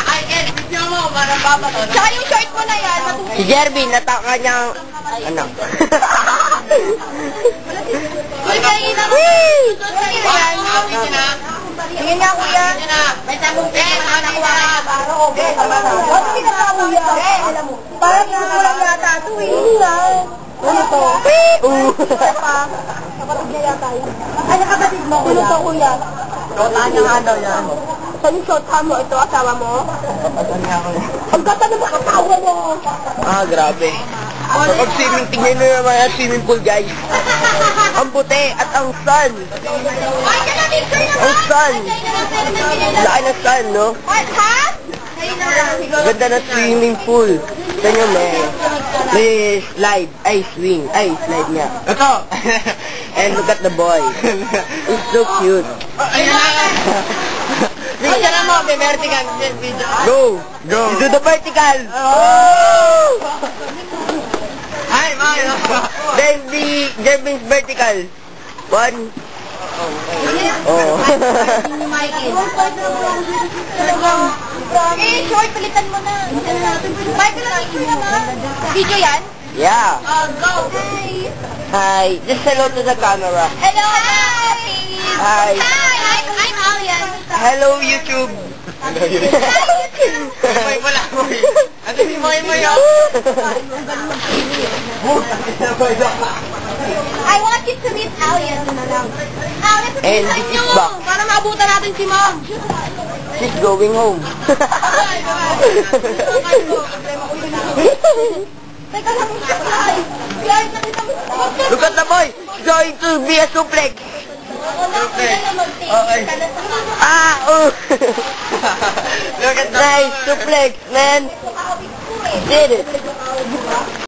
Ay, video mo, parang babato. Tsaka yung short mo na yan. Si Jerby, nataka niyang, ano? Uy, kayo na. Tingin nga, kuya. May tamong pera, anak ko. Ba't pinaka, kuya? Parang kulang yata ito eh. Ano to? Kapatid niya yata yun. Ano kapatid mo, kuya? Sino to, kuya? Shotaan niya nga daw yan. Saan yung short mo? Ito, asawa mo? Ang gata na ba asawa mo? Ah, grabe. Kapag swimming, tingnan nyo naman ang swimming pool, guys. Ang puti at ang sun. Ay, ka na picture naman! Ang sun. Laki ng sun, no? What, ha? Ganda ng swimming pool. Tignan nyo, may slide. Ay, swing. Ay, slide nga. Ito. And look at the boy. He's so cute. Ayun na. Video na mo, may vertical video. Go! Go! Do the vertical! Oh! Ay, Mario. Then the Jervin's vertical. One. Oh. Eh, short, palitan mo na. Michael, ang picture naman. Video yan? Yeah. Go. Hi. Just hello to the camera. Hello, hi. Hi. Hi, I'm Alian. Hello, YouTube. Moy mo lang, Moy. Ano si Moy mo yun? I want you to meet Alian. Alian, And pagkisan this is nyo. back. Para maabutan natin si Mom. She's going home. Teka lang. Guys, nakita mo. Look at the boy. He's going to be a suplex. Okay. Ah, oh. Look at the Nice suplex, man. Did it.